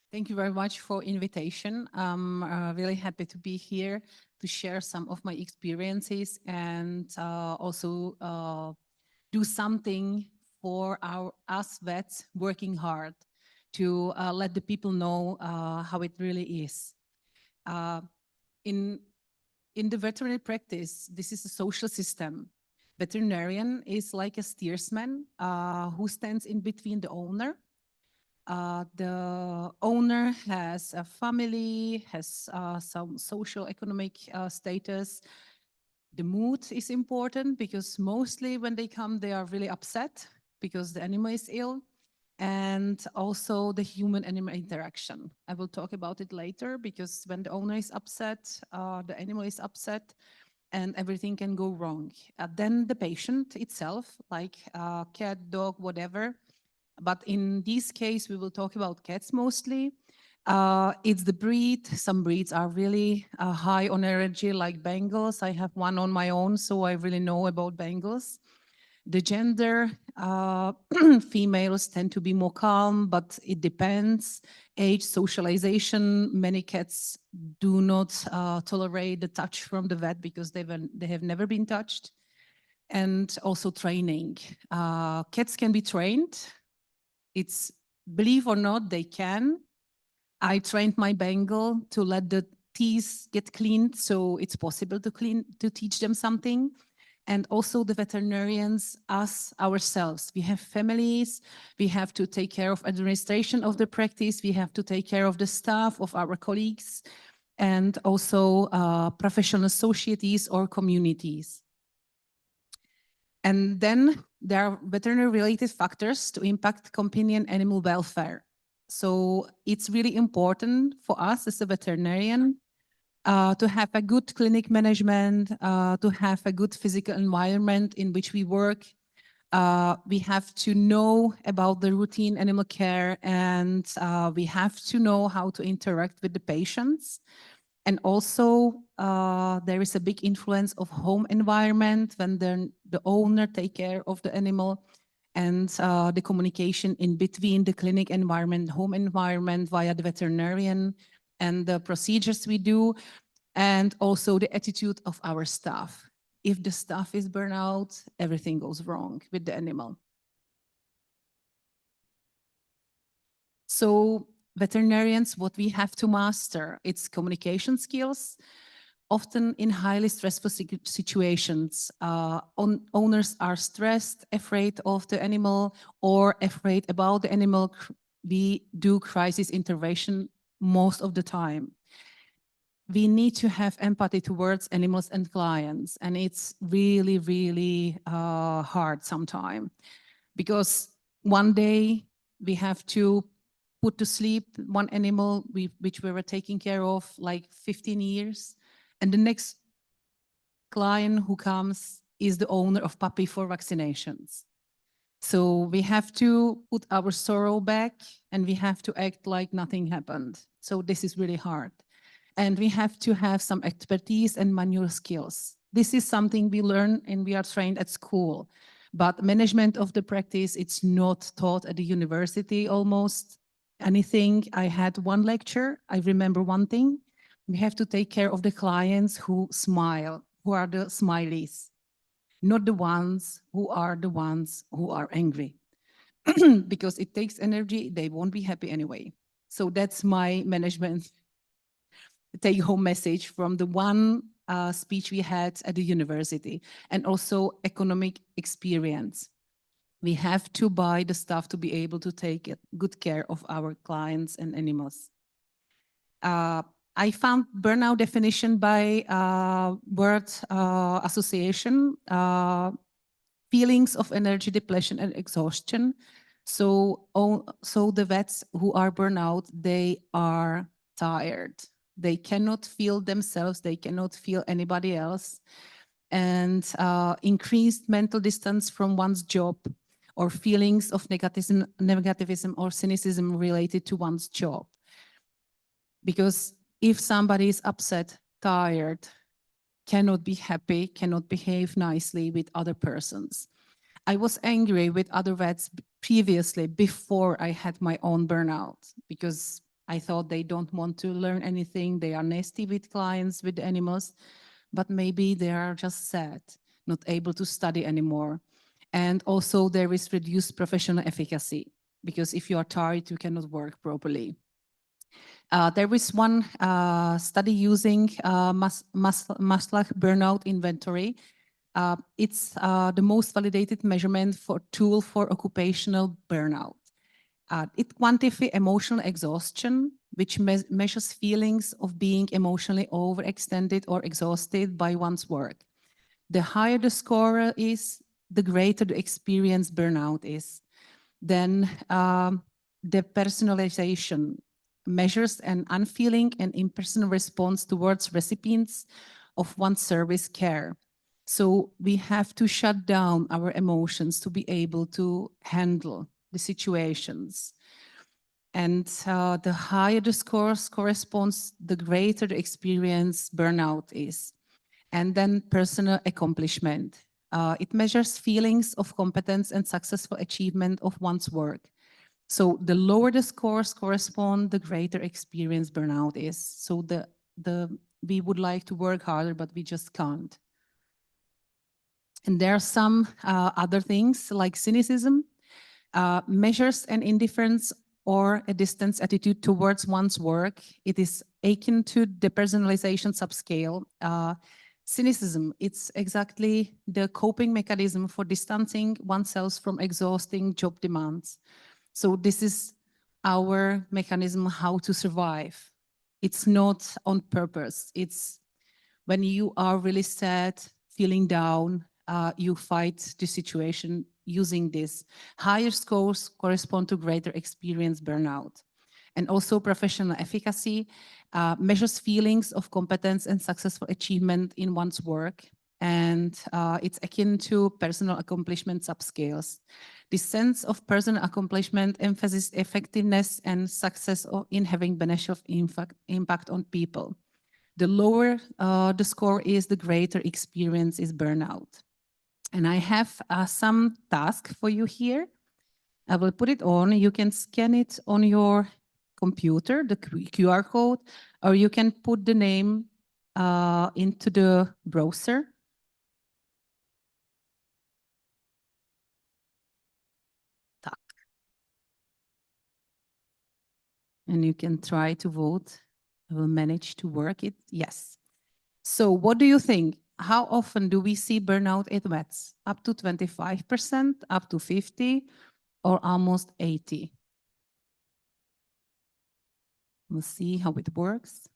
Thank you very much for invitation. I'm really happy to be here to share some of my experiences and also do something for us vets working hard to let the people know how it really is. Uh, in the veterinary practice, this is a social system. Veterinarian is like a steersman who stands in between the owner. The owner has a family, has some social economic status. The mood is important because mostly when they come, they are really upset because the animal is ill. And also the human-animal interaction. I will talk about it later because when the owner is upset, the animal is upset, and everything can go wrong. Then the patient itself, like cat, dog, whatever. But in this case, we will talk about cats mostly. It's the breed. Some breeds are really high on energy, like Bengals. I have one on my own, so I really know about Bengals. The gender, females tend to be more calm, but it depends. Age, socialization, many cats do not tolerate the touch from the vet because they have never been touched. And also training. Cats can be trained. It's, believe or not, they can. I trained my Bengal to let the teeth get cleaned, so it's possible to teach them something. And also the veterinarians, us, ourselves. We have families, we have to take care of administration of the practice, we have to take care of the staff, of our colleagues, and also professional societies or communities. And then there are veterinary-related factors to impact companion animal welfare. So it's really important for us as a veterinarian to have a good clinic management, to have a good physical environment in which we work. We have to know about the routine animal care, and we have to know how to interact with the patients. And also, there is a big influence of home environment when the owner take care of the animal, and the communication in between the clinic environment, home environment via the veterinarian, and the procedures we do, and also the attitude of our staff. If the staff is burned out, everything goes wrong with the animal. So veterinarians, what we have to master, it's communication skills. Often in highly stressful situations, owners are stressed, afraid of the animal, or afraid about the animal. We do crisis intervention most of the time. We need to have empathy towards animals and clients, and it's really, really hard sometimes, because one day we have to put to sleep one animal which we were taking care of like 15 years, and the next client who comes is the owner of puppy for vaccinations. So we have to put our sorrow back, and we have to act like nothing happened. So this is really hard. And we have to have some expertise and manual skills. This is something we learn and we are trained at school. But management of the practice, it's not taught at the university almost anything. I had one lecture. I remember one thing. We have to take care of the clients who smile, who are the smileys, not the ones who are angry. Because it takes energy, they won't be happy anyway. So that's my management take-home message from the one speech we had at the university, and also economic experience. We have to buy the stuff to be able to take good care of our clients and animals. I found burnout definition by World Association, feelings of energy depletion and exhaustion. So the vets who are burnout, they are tired. They cannot feel themselves, they cannot feel anybody else. And increased mental distance from one's job, or feelings of negativism or cynicism related to one's job. Because if somebody is upset, tired, cannot be happy, cannot behave nicely with other persons. I was angry with other vets previously, before I had my own burnout, because I thought they don't want to learn anything. They are nasty with clients, with the animals, but maybe they are just sad, not able to study anymore. And also there is reduced professional efficacy, because if you are tired, you cannot work properly. There is one study using Maslach burnout inventory. It's the most validated measurement for tool for occupational burnout. It quantifies emotional exhaustion, which measures feelings of being emotionally overextended or exhausted by one's work. The higher the score is, the greater the experience burnout is. Then the personalization measures an unfeeling and impersonal response towards recipients of one's service care. So we have to shut down our emotions to be able to handle the situations. And the higher the scores corresponds, the greater the experience burnout is. And then personal accomplishment. It measures feelings of competence and successful achievement of one's work. So the lower the scores correspond, the greater experience burnout is. So we would like to work harder, but we just can't. And there are some other things like cynicism, measures an indifference or a distance attitude towards one's work. It is akin to depersonalization subscale. Cynicism, it's exactly the coping mechanism for distancing oneself from exhausting job demands. So this is our mechanism how to survive. It's not on purpose. It's when you are really sad, feeling down, you fight the situation using this. Higher scores correspond to greater experience burnout. And also professional efficacy measures feelings of competence and successful achievement in one's work. And it's akin to personal accomplishment subscales. The sense of personal accomplishment emphasizes effectiveness and success in having beneficial impact on people. The lower the score is, the greater experience is burnout. And I have some task for you here. I will put it on. You can scan it on your computer, the QR code, or you can put the name into the browser. And you can try to vote. I will manage to work it. Yes. So what do you think? How often do we see burnout at vets? Up to 25%, up to 50%, or almost 80%? We'll see how it works.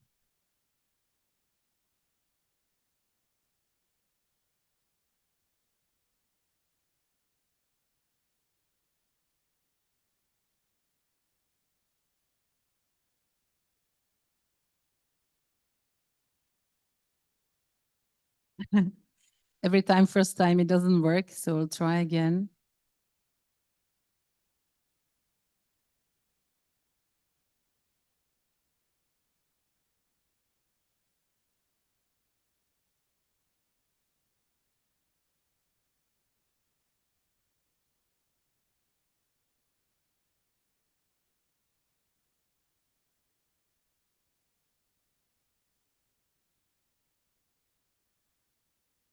Every time, first time, it doesn't work, so we'll try again.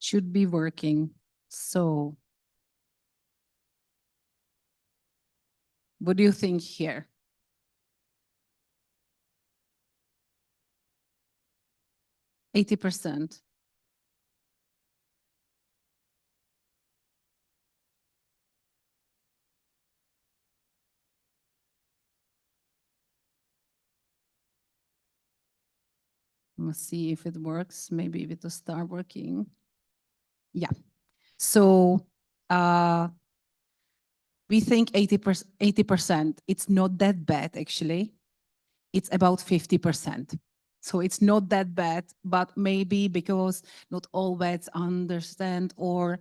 Should be working. So what do you think here? 80%. Let's see if it works. Maybe it will start working. Yeah. So we think 80%. It's not that bad, actually. It's about 50%. So it's not that bad, but maybe because not all vets understand or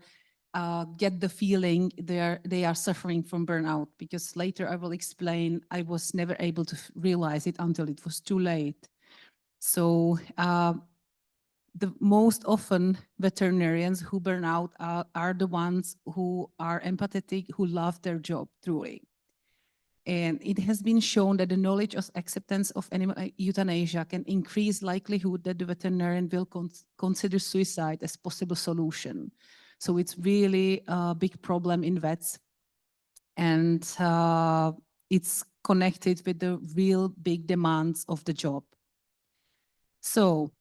get the feeling they are suffering from burnout, because later I will explain I was never able to realize it until it was too late. So the most often veterinarians who burn out are the ones who are empathetic, who love their job truly. And it has been shown that the knowledge of acceptance of animal euthanasia can increase likelihood that the veterinarian will consider suicide as possible solution. So it's really a big problem in vets. And it's connected with the real big demands of the job. So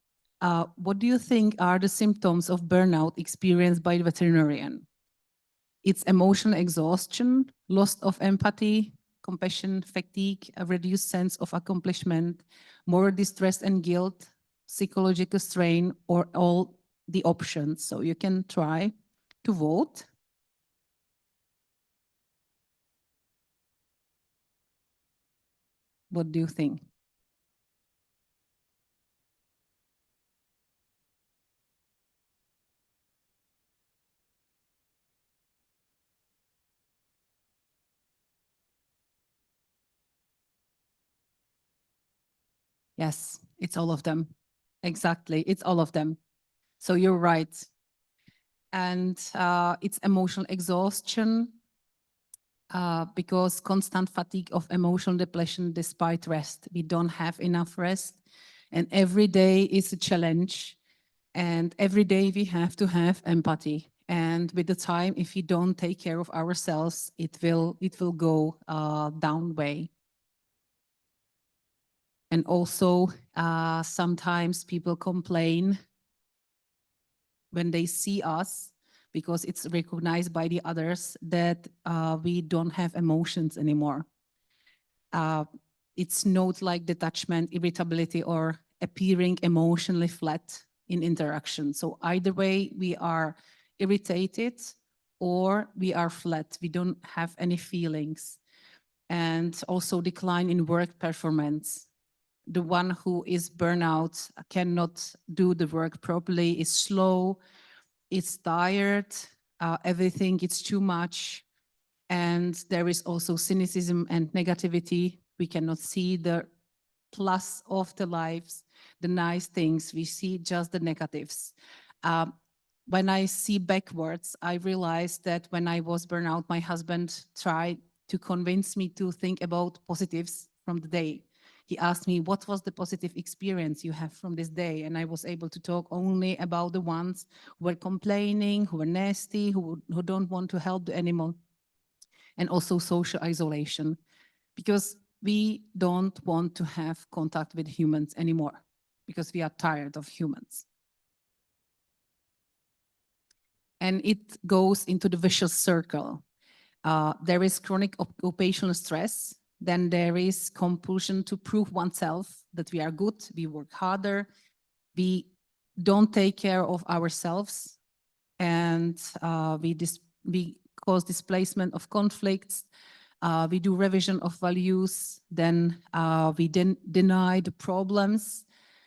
what do you think are the symptoms of burnout experienced by the veterinarian? It's emotional exhaustion, loss of empathy, compassion, fatigue, a reduced sense of accomplishment, more distress and guilt, psychological strain, or all the options. So you can try to vote. What do you think? Yes, it's all of them. Exactly, it's all of them. So you're right. And it's emotional exhaustion because constant fatigue of emotional depletion despite rest. We don't have enough rest. And every day is a challenge. And every day we have to have empathy. And with the time, if we don't take care of ourselves, it will go down way. And also, sometimes people complain when they see us, because it's recognized by the others that we don't have emotions anymore. It's not like detachment, irritability, or appearing emotionally flat in interaction. So either way, we are irritated or we are flat. We don't have any feelings. And also decline in work performance. The one who is burnout cannot do the work properly, is slow, is tired, everything is too much. And there is also cynicism and negativity. We cannot see the plus of the lives, the nice things. We see just the negatives. When I see backwards, I realized that when I was burnout, my husband tried to convince me to think about positives from the day. He asked me, what was the positive experience you have from this day? And I was able to talk only about the ones who were complaining, who were nasty, who don't want to help the animal. And also social isolation, because we don't want to have contact with humans anymore, because we are tired of humans. And it goes into the vicious circle. There is chronic occupational stress. Then there is compulsion to prove oneself that we are good, we work harder, we don't take care of ourselves, and we cause displacement of conflicts. We do revision of values, then we deny the problems,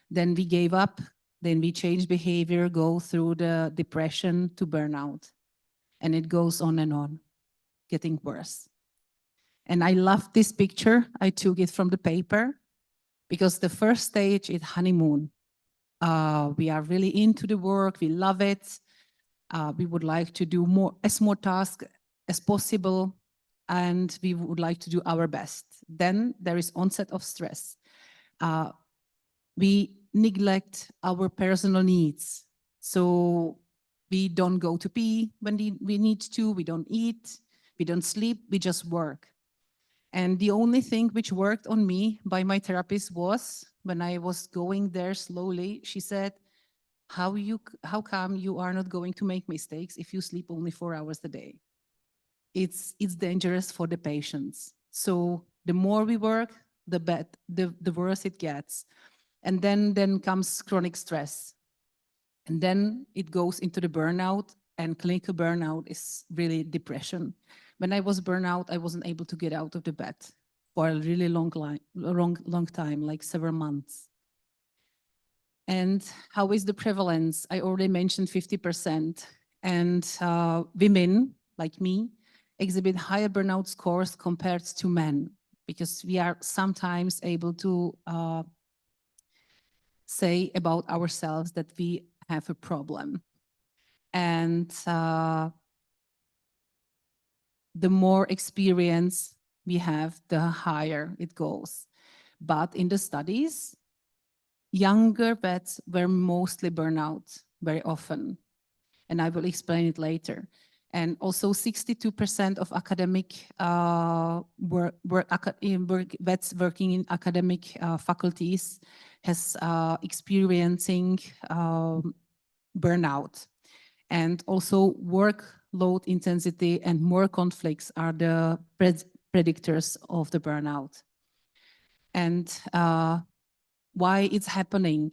then we gave up, then we change behavior, go through the depression to burnout. And it goes on, getting worse. And I love this picture. I took it from the paper because the first stage is honeymoon. We are really into the work, we love it. We would like to do more tasks as possible, and we would like to do our best. Then there is onset of stress. We neglect our personal needs. So we don't go to pee when we need to, we don't eat, we don't sleep, we just work. And the only thing which worked on me by my therapist was, when I was going there slowly, she said, how come you are not going to make mistakes if you sleep only 4 hours a day? It's dangerous for the patients. So the more we work, the worse it gets. And then comes chronic stress. And then it goes into the burnout, and clinical burnout is really depression. When I was burnout, I wasn't able to get out of the bed for a really long time, like several months. And how is the prevalence? I already mentioned 50%. And women, like me, exhibit higher burnout scores compared to men, because we are sometimes able to say about ourselves that we have a problem. And the more experience we have, the higher it goes. But in the studies, younger vets were mostly burnout very often, and I will explain it later. And also 62% of academic vets working in academic faculties has experiencing burnout. And also workload intensity and more conflicts are the predictors of the burnout. And why it's happening?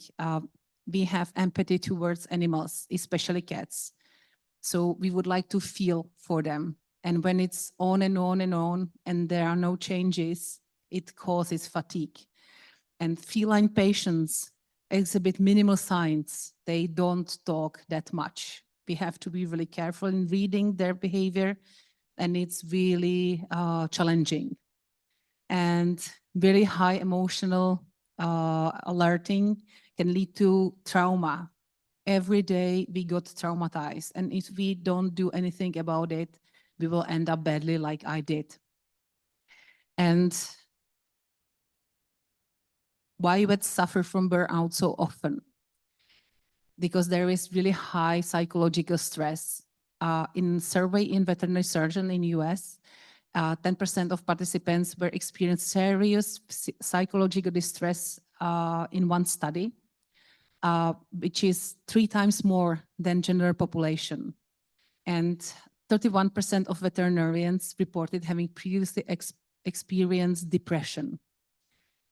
We have empathy towards animals, especially cats. So we would like to feel for them. And when it's on and on and on, and there are no changes, it causes fatigue. And feline patients exhibit minimal signs. They don't talk that much. We have to be really careful in reading their behavior, and it's really challenging. And very high emotional alerting can lead to trauma. Every day we got traumatized, and if we don't do anything about it, we will end up badly like I did. And why vets suffer from burnout so often? Because there is really high psychological stress. In survey in veterinary surgeon in US, 10% of participants were experiencing serious psychological distress in one study, which is 3 times more than general population. And 31% of veterinarians reported having previously experienced depression.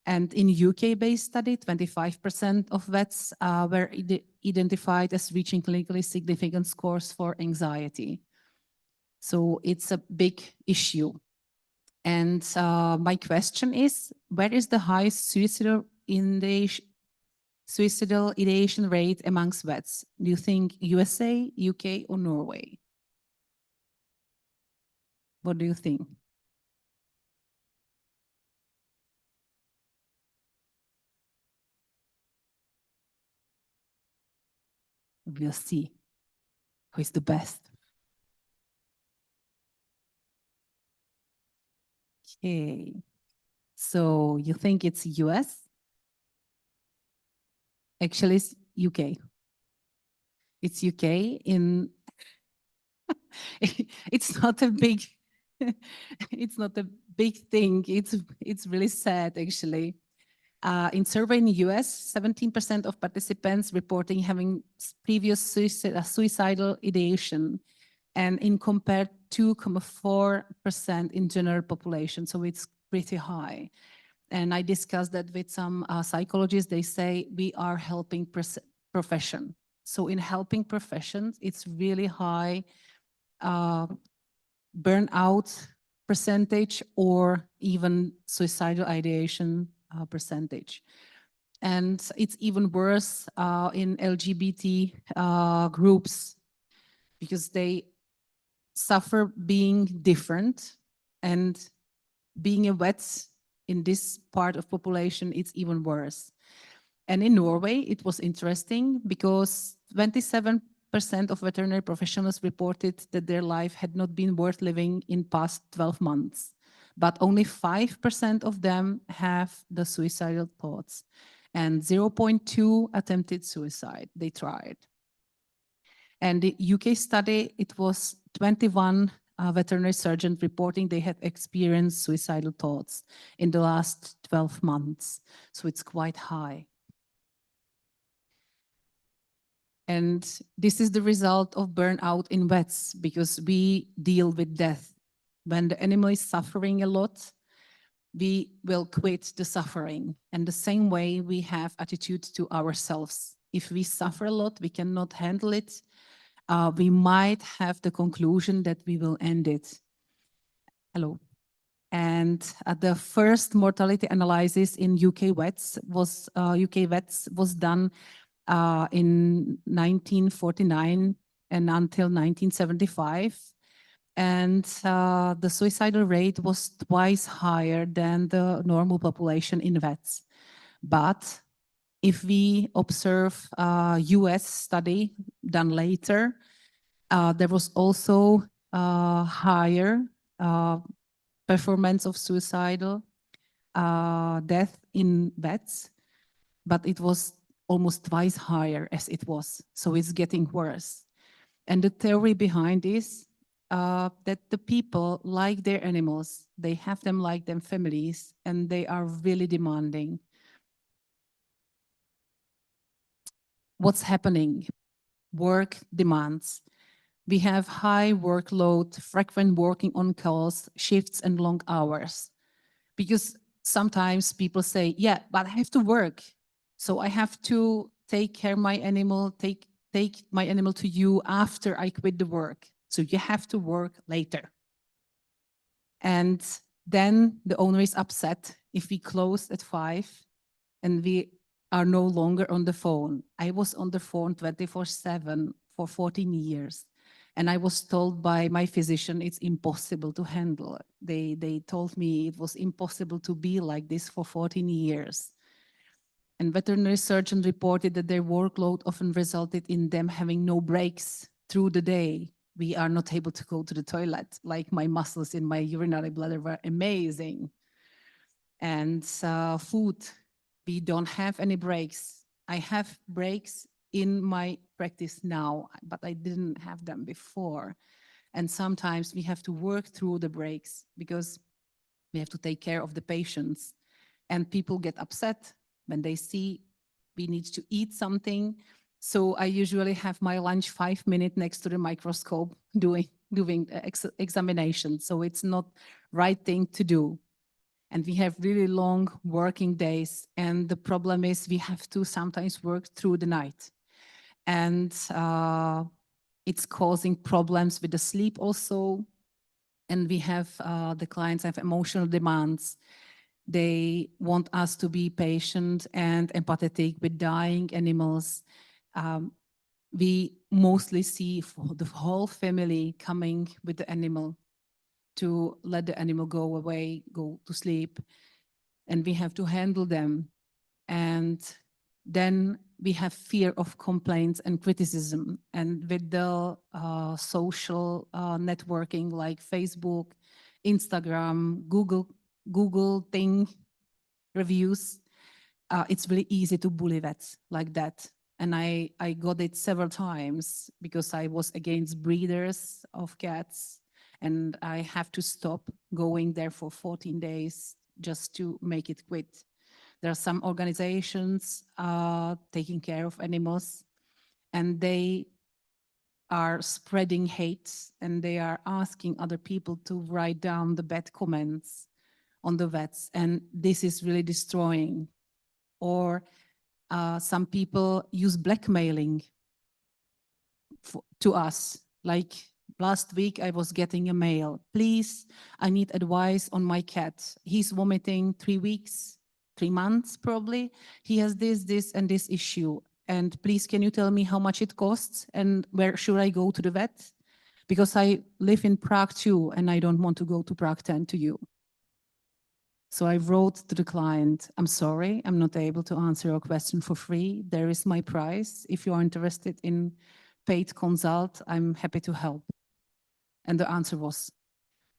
And in UK-based study, 25% of vets were identified as reaching clinically significant scores for anxiety. So it's a big issue. And my question is, where is the highest suicidal ideation rate amongst vets? Do you think USA, UK, or Norway? What do you think? We'll see who is the best. Okay. So you think it's US? Actually, it's UK. It's UK in... it's not a big... it's not a big thing. It's really sad, actually. In survey in the US, 17% of participants reporting having previous suicidal ideation, and in compared 2.4% in general population. So it's pretty high. And I discussed that with some psychologists. They say we are helping profession. So in helping professions, it's really high burnout percentage or even suicidal ideation percentage. And it's even worse in LGBT groups, because they suffer being different, and being a vet in this part of population, it's even worse. And in Norway, it was interesting because 27% of veterinary professionals reported that their life had not been worth living in past 12 months. But only 5% of them have the suicidal thoughts, and 0.2 attempted suicide. They tried. And the UK study, it was 21 veterinary surgeons reporting they had experienced suicidal thoughts in the last 12 months. So it's quite high. And this is the result of burnout in vets, because we deal with death. When the animal is suffering a lot, we will quit the suffering. And the same way we have attitude to ourselves. If we suffer a lot, we cannot handle it, we might have the conclusion that we will end it. Hello. And the first mortality analysis in UK vets was done in 1949 and until 1975. And the suicidal rate was twice higher than the normal population in vets. But if we observe a US study done later, there was also higher performance of suicidal death in vets, but it was almost twice higher as it was. So it's getting worse. And the theory behind this, that the people like their animals, they have them like their families, and they are really demanding. What's happening? Work demands. We have high workload, frequent working on calls, shifts and long hours. Because sometimes people say, yeah, but I have to work. So I have to take care of my animal, take my animal to you after I quit the work. So you have to work later. And then the owner is upset if we close at 5 and we are no longer on the phone. I was on the phone 24/7 for 14 years. And I was told by my physician, it's impossible to handle. They told me it was impossible to be like this for 14 years. And veterinary surgeons reported that their workload often resulted in them having no breaks through the day. We are not able to go to the toilet, like my muscles in my urinary bladder were amazing. And food, we don't have any breaks. I have breaks in my practice now, but I didn't have them before. And sometimes we have to work through the breaks because we have to take care of the patients. And people get upset when they see we need to eat something. So I usually have my lunch 5 minutes next to the microscope doing examination. So it's not right thing to do. And we have really long working days. And the problem is we have to sometimes work through the night. And it's causing problems with the sleep also. And we have, the clients have emotional demands. They want us to be patient and empathetic with dying animals. We mostly see the whole family coming with the animal to let the animal go away, go to sleep. And we have to handle them. And then we have fear of complaints and criticism. And with the social networking like Facebook, Instagram, Google thing, reviews, it's really easy to bully vets like that. And I got it several times because I was against breeders of cats. And I have to stop going there for 14 days just to make it quit. There are some organizations taking care of animals, and they are spreading hate, and they are asking other people to write down the bad comments on the vets, and this is really destroying. Or some people use blackmailing to us. Like last week, I was getting a mail. Please, I need advice on my cat. He's vomiting 3 weeks. 3 months probably. He has this, and this issue. And please, can you tell me how much it costs and where should I go to the vet? Because I live in Prague too, and I don't want to go to Prague 10 to you. So I wrote to the client, I'm sorry, I'm not able to answer your question for free. There is my price. If you are interested in paid consult, I'm happy to help. And the answer was,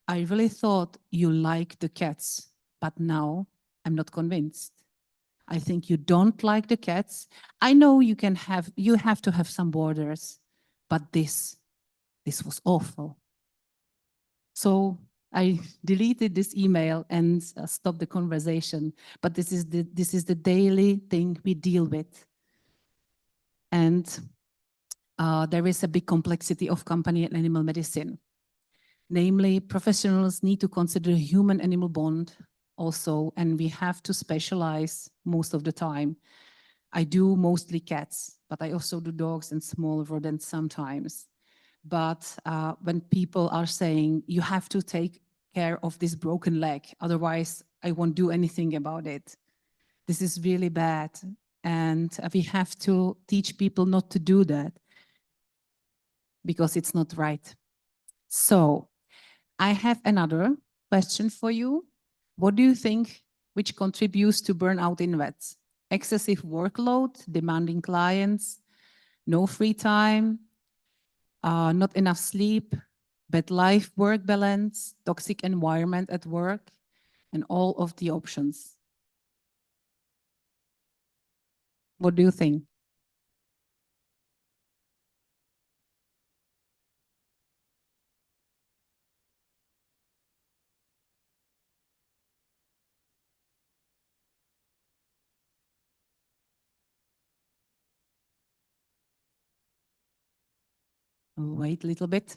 I really thought you like the cats, but now I'm not convinced. I think you don't like the cats. I know you have to have some borders, but this was awful. So I deleted this email and stopped the conversation. But this is the daily thing we deal with. And there is a big complexity of company and animal medicine. Namely, professionals need to consider human-animal bond also, and we have to specialize most of the time. I do mostly cats, but I also do dogs and small rodents sometimes. But when people are saying, you have to take care of this broken leg, otherwise I won't do anything about it. This is really bad. And we have to teach people not to do that because it's not right. So I have another question for you. What do you think which contributes to burnout in vets? Excessive workload, demanding clients, no free time, not enough sleep, bad life-work balance, toxic environment at work, and all of the options. What do you think? Wait a little bit.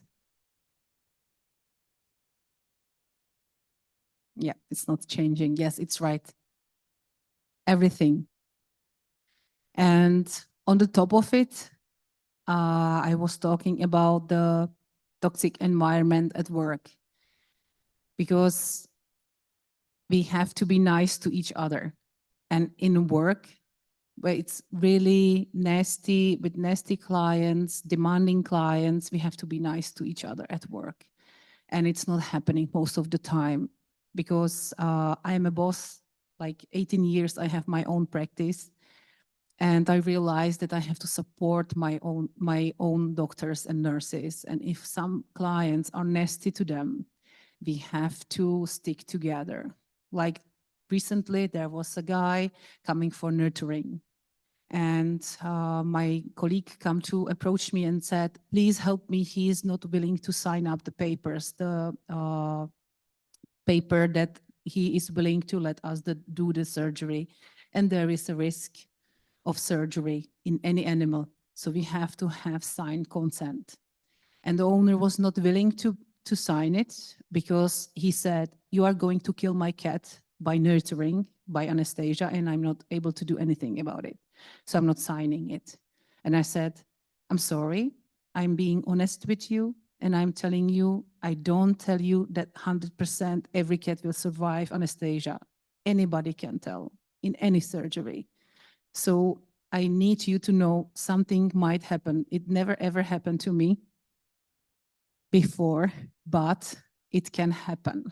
Yeah, it's not changing. Yes, it's right. Everything. And on the top of it, I was talking about the toxic environment at work, because we have to be nice to each other. And in work, where it's really nasty, with nasty clients, demanding clients, we have to be nice to each other at work. And it's not happening most of the time, because I am a boss, like 18 years, I have my own practice. And I realized that I have to support my own doctors and nurses. And if some clients are nasty to them, we have to stick together. Like recently, there was a guy coming for neutering. And my colleague come to approach me and said, please help me. He is not willing to sign up the papers, the paper that he is willing to let us do the surgery. And there is a risk of surgery in any animal. So we have to have signed consent. And the owner was not willing to sign it, because he said, you are going to kill my cat by neutering, by anesthesia, and I'm not able to do anything about it. So I'm not signing it. And I said, I'm sorry, I'm being honest with you, and I'm telling you, I don't tell you that 100% every cat will survive anesthesia. Anybody can tell in any surgery. So I need you to know something might happen. It never ever happened to me before, but it can happen.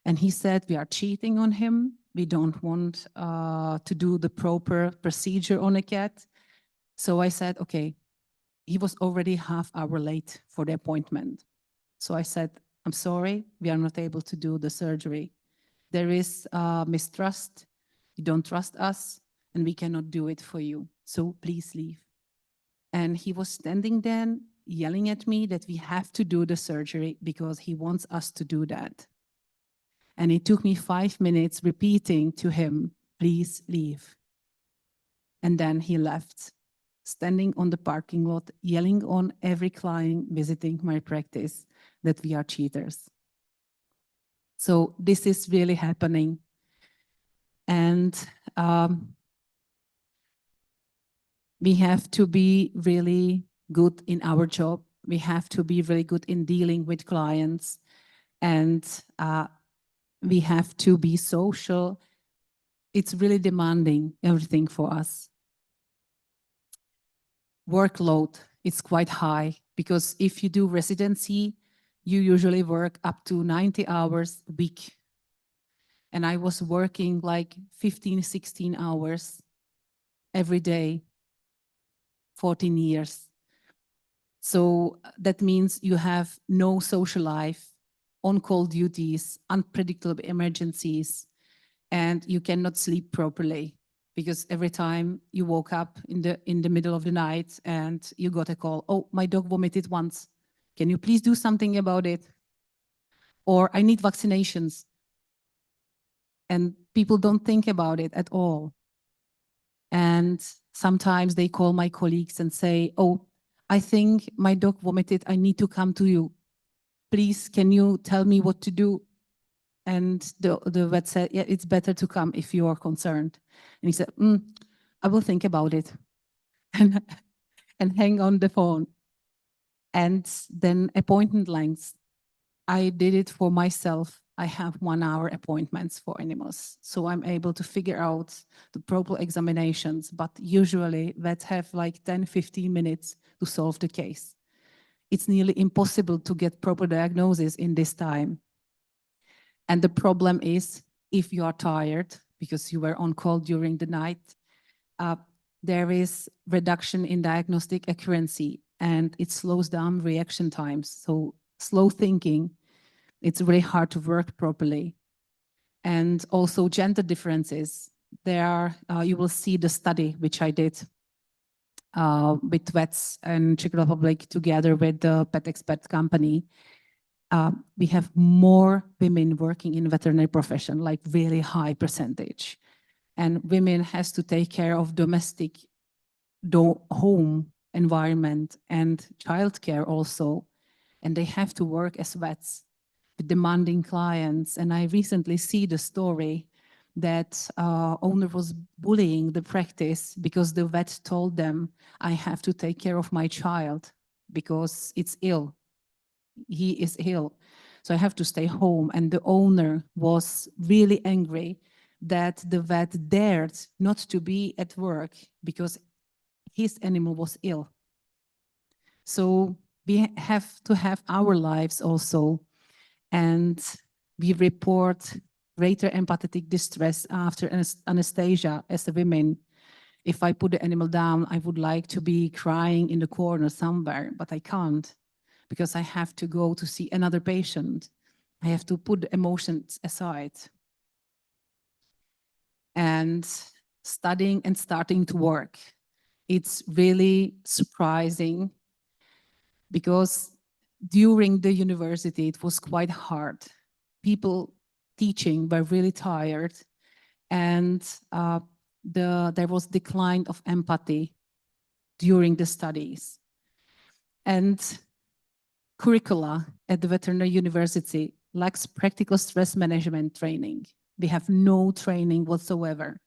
And he said, we are cheating on him. We don't want to do the proper procedure on a cat. So I said, okay, he was already half hour late for the appointment. So I said, I'm sorry, we are not able to do the surgery. There is mistrust. You don't trust us, and we cannot do it for you. So please leave. And he was standing there yelling at me that we have to do the surgery because he wants us to do that. And it took me 5 minutes repeating to him, please leave. And then he left, standing on the parking lot, yelling on every client visiting my practice that we are cheaters. So this is really happening. And we have to be really good in our job. We have to be really good in dealing with clients. And we have to be social. It's really demanding everything for us. Workload is quite high, because if you do residency, you usually work up to 90 hours a week. And I was working like 15, 16 hours every day, 14 years. So that means you have no social life, on-call duties, unpredictable emergencies, and you cannot sleep properly, because every time you woke up in the middle of the night and you got a call, oh, my dog vomited once. Can you please do something about it? Or I need vaccinations. And people don't think about it at all. And sometimes they call my colleagues and say, oh, I think my dog vomited. I need to come to you. Please, can you tell me what to do? And the vet said, yeah, it's better to come if you are concerned. And he said, I will think about it. And hang on the phone. And then appointment lengths. I did it for myself. I have 1 hour appointments for animals. So I'm able to figure out the proper examinations, but usually vets have like 10, 15 minutes to solve the case. It's nearly impossible to get proper diagnosis in this time. And the problem is, if you are tired because you were on call during the night, there is reduction in diagnostic accuracy, and it slows down reaction times. So slow thinking. It's really hard to work properly. And also gender differences. There are, you will see the study which I did with vets in Czech Republic together with the pet expert company. We have more women working in veterinary profession, like really high percentage. And women has to take care of domestic home environment and childcare also. And they have to work as vets with demanding clients. And I recently see the story that owner was bullying the practice because the vet told them, I have to take care of my child because it's ill. He is ill. So I have to stay home. And the owner was really angry that the vet dared not to be at work because his animal was ill. So we have to have our lives also. And we report greater empathetic distress after anesthesia as a women. If I put the animal down, I would like to be crying in the corner somewhere, but I can't because I have to go to see another patient. I have to put the emotions aside. And studying and starting to work. It's really surprising because during the university, it was quite hard. People teaching were really tired, and there was decline of empathy during the studies. And curricula at the veterinary university lacks practical stress management training. We have no training whatsoever.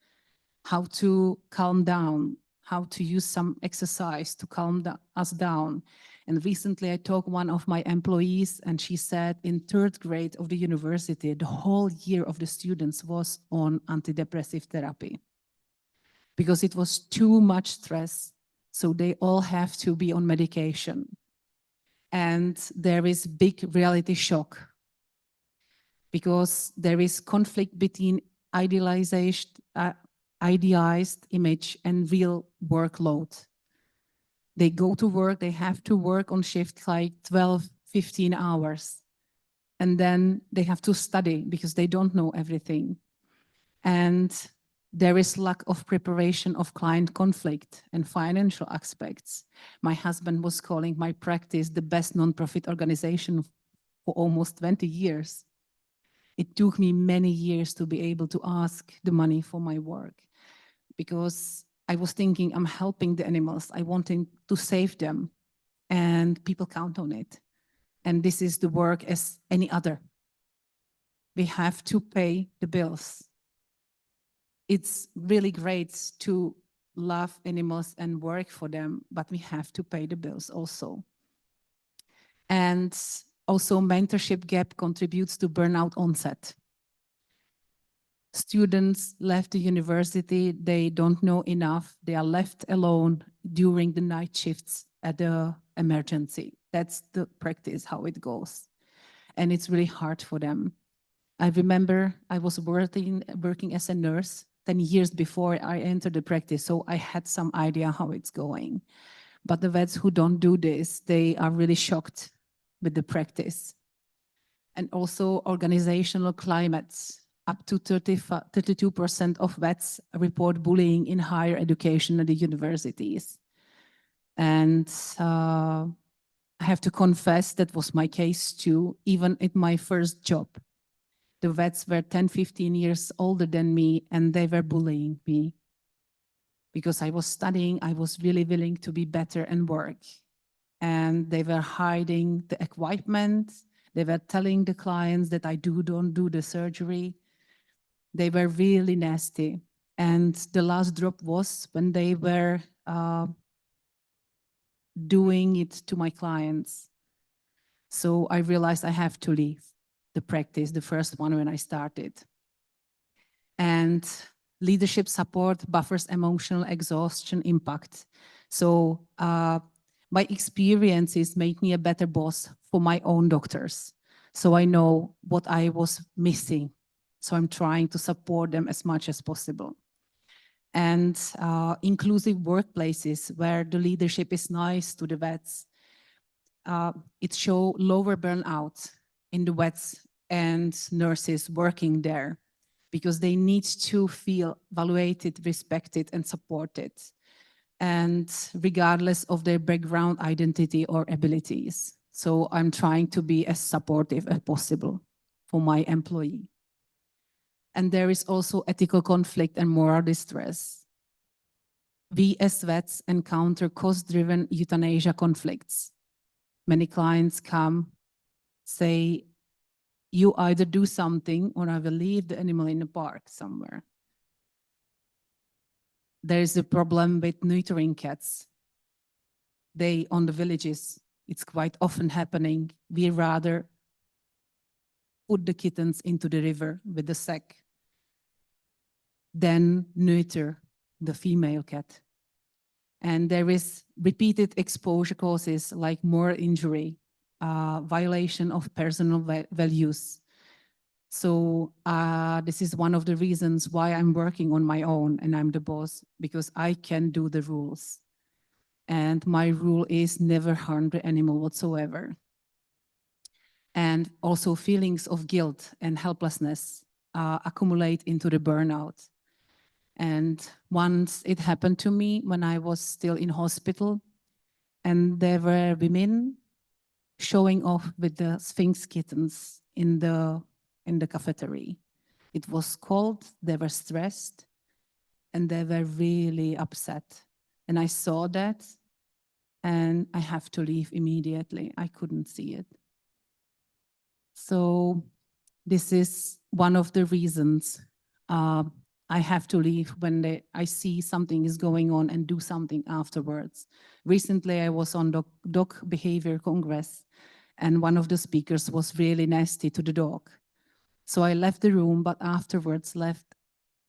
How to calm down, how to use some exercise to calm us down. And recently I talked to one of my employees, and she said in 3rd grade of the university, the whole year of the students was on antidepressive therapy because it was too much stress. So they all have to be on medication. And there is big reality shock because there is conflict between idealized image and real workload. They go to work, they have to work on shift like 12, 15 hours. And then they have to study because they don't know everything. And there is lack of preparation of client conflict and financial aspects. My husband was calling my practice the best non-profit organization for almost 20 years. It took me many years to be able to ask the money for my work because I was thinking I'm helping the animals. I wanted to save them, and people count on it. And this is the work as any other. We have to pay the bills. It's really great to love animals and work for them, but we have to pay the bills also. And also mentorship gap contributes to burnout onset. Students left the university, they don't know enough, they are left alone during the night shifts at the emergency. That's the practice, how it goes. And it's really hard for them. I remember I was working as a nurse 10 years before I entered the practice, so I had some idea how it's going. But the vets who don't do this, they are really shocked with the practice. And also organizational climates. Up to 32% of vets report bullying in higher education at the universities. And I have to confess that was my case too, even at my first job. The vets were 10, 15 years older than me, and they were bullying me. Because I was studying, I was really willing to be better and work. And they were hiding the equipment. They were telling the clients that I don't do the surgery. They were really nasty. And the last drop was when they were doing it to my clients. So I realized I have to leave the practice, the first one when I started. And leadership support buffers emotional exhaustion impact. So my experiences make me a better boss for my own doctors. So I know what I was missing. So I'm trying to support them as much as possible. And inclusive workplaces where the leadership is nice to the vets. it show lower burnout in the vets and nurses working there, because they need to feel evaluated, respected, and supported, and regardless of their background, identity, or abilities. So I'm trying to be as supportive as possible for my employee. And there is also ethical conflict and moral distress. We as vets encounter cost-driven euthanasia conflicts. Many clients come, say, you either do something or I will leave the animal in the park somewhere. There is a problem with neutering cats. They, on the villages, it's quite often happening. We rather put the kittens into the river with the sack than neuter the female cat. And there is repeated exposure causes like moral injury, violation of personal values. So this is one of the reasons why I'm working on my own and I'm the boss, because I can do the rules. And my rule is never harm the animal whatsoever. And also feelings of guilt and helplessness accumulate into the burnout. And once it happened to me when I was still in hospital, and there were women showing off with the Sphinx kittens in the cafeteria. It was cold, they were stressed, and they were really upset. And I saw that, and I have to leave immediately. I couldn't see it. So this is one of the reasons I have to leave when I see something is going on and do something afterwards. Recently, I was on dog behavior congress, and one of the speakers was really nasty to the dog. So I left the room, but afterwards left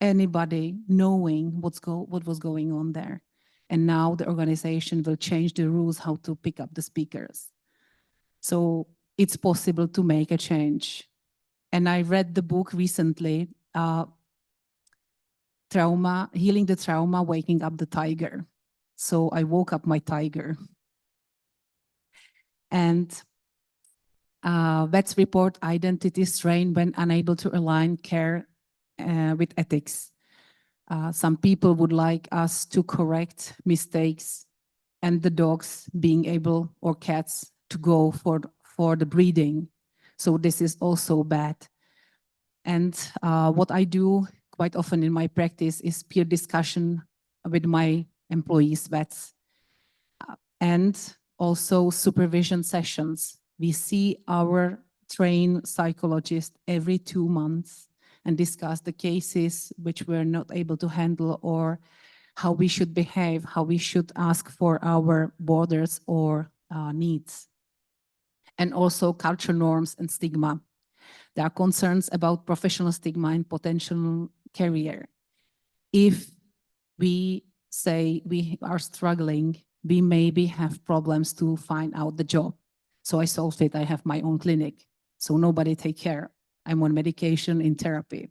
anybody knowing what was going on there. And now the organization will change the rules how to pick up the speakers. So it's possible to make a change. And I read the book recently, Trauma, Healing the Trauma, Waking Up the Tiger. So I woke up my tiger. And vets report identity strain when unable to align care with ethics. Some people would like us to correct mistakes and the dogs being able, or cats, to go for the breeding. So this is also bad. And what I do quite often in my practice is peer discussion with my employees, vets, and also supervision sessions. We see our trained psychologist every 2 months and discuss the cases which we're not able to handle, or how we should behave, how we should ask for our borders or needs. And also culture norms and stigma. There are concerns about professional stigma and potential career. If we say we are struggling, we maybe have problems to find out the job. So I solved it. I have my own clinic. So nobody take care. I'm on medication in therapy.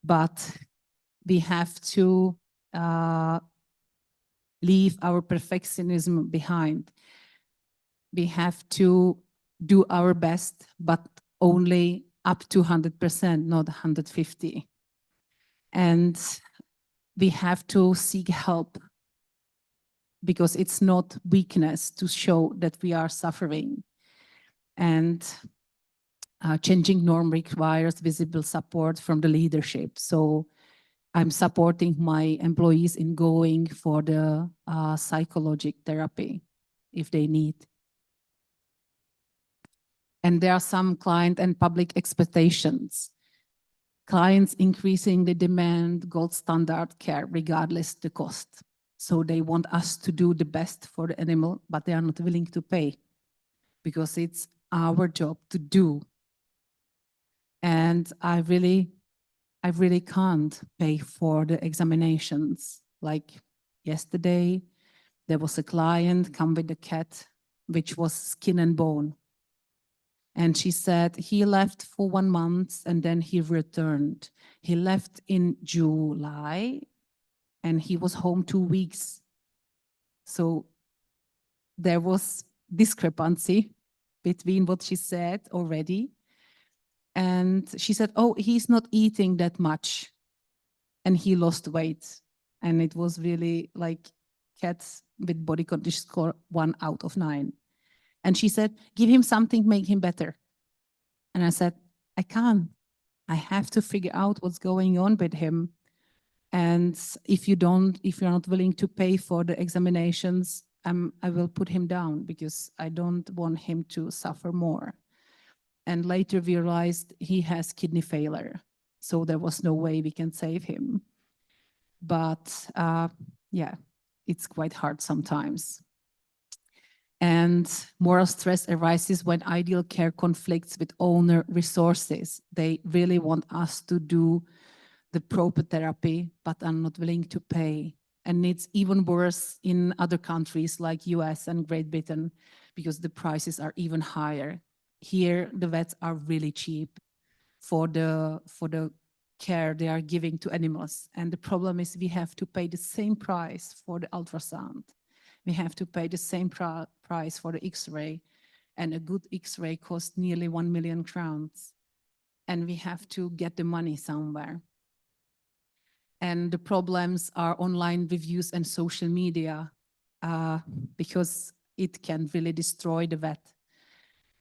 But we have to leave our perfectionism behind. We have to do our best, but only up to 100%, not 150. And we have to seek help, because it's not weakness to show that we are suffering. And changing norm requires visible support from the leadership. So I'm supporting my employees in going for the psychological therapy if they need. And there are some client and public expectations. Clients increasingly demand gold standard care regardless the cost. So they want us to do the best for the animal, but they are not willing to pay, because it's our job to do. And I really can't pay for the examinations. Like yesterday, there was a client come with a cat, which was skin and bone. And she said he left for 1 month and then he returned. He left in July and he was home 2 weeks. So there was discrepancy between what she said already. And she said, oh, he's not eating that much. And he lost weight. And it was really like cats with body condition score 1 out of 9. And she said, give him something, make him better. And I said, I can't. I have to figure out what's going on with him. And if you're not willing to pay for the examinations, I will put him down because I don't want him to suffer more. And later we realized he has kidney failure. So there was no way we can save him. But yeah, it's quite hard sometimes. And moral stress arises when ideal care conflicts with owner resources. They really want us to do the proper therapy, but are not willing to pay. And it's even worse in other countries like US and Great Britain, because the prices are even higher. Here, the vets are really cheap for the care they are giving to animals. And the problem is we have to pay the same price for the ultrasound. We have to pay the same price for the X-ray. And a good X-ray costs nearly 1 million crowns. And we have to get the money somewhere. And the problems are online reviews and social media, because it can really destroy the vet.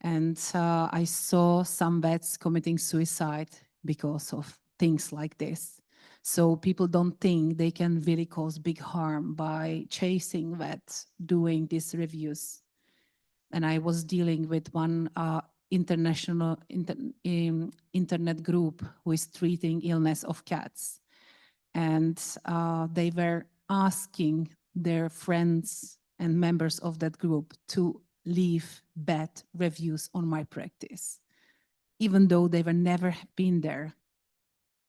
And I saw some vets committing suicide because of things like this. So people don't think they can really cause big harm by chasing vets doing these reviews. And I was dealing with one international internet group who is treating illness of cats. And they were asking their friends and members of that group to leave bad reviews on my practice, even though they were never been there.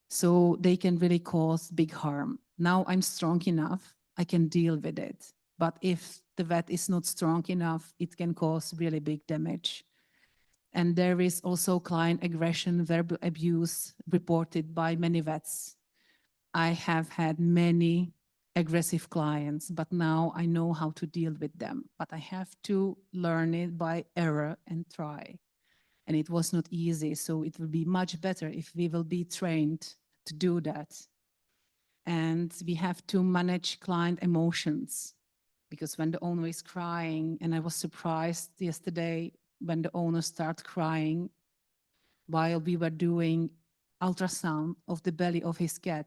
So they can really cause big harm. Now I'm strong enough, I can deal with it. But if the vet is not strong enough, it can cause really big damage. And there is also client aggression, verbal abuse reported by many vets. I have had many aggressive clients, but now I know how to deal with them. But I have to learn it by error and try. And it was not easy, so it will be much better if we will be trained to do that. And we have to manage client emotions, because when the owner is crying, and I was surprised yesterday when the owner started crying while we were doing ultrasound of the belly of his cat.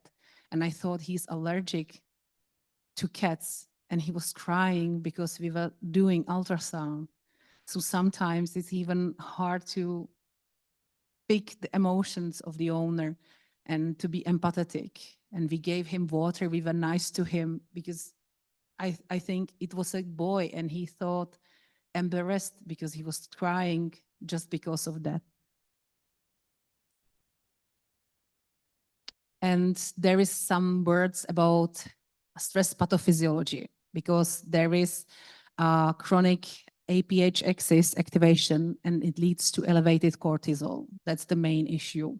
And I thought he's allergic to cats, and he was crying because we were doing ultrasound. So sometimes it's even hard to pick the emotions of the owner and to be empathetic. And we gave him water, we were nice to him, because I think it was a boy and he thought embarrassed because he was crying just because of that. And there is some words about stress pathophysiology, because there is chronic APH axis activation and it leads to elevated cortisol. That's the main issue.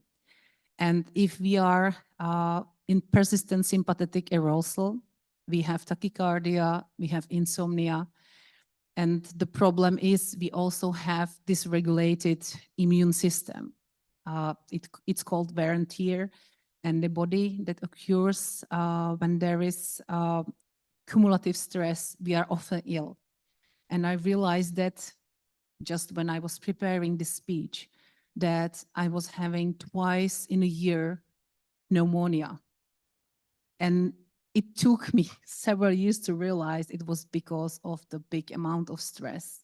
And if we are in persistent sympathetic arousal, we have tachycardia, we have insomnia. And the problem is we also have dysregulated immune system. It's called wear and tear. And the body that occurs when there is cumulative stress, we are often ill. And I realized that just when I was preparing this speech, that I was having twice in a year pneumonia. And it took me several years to realize it was because of the big amount of stress.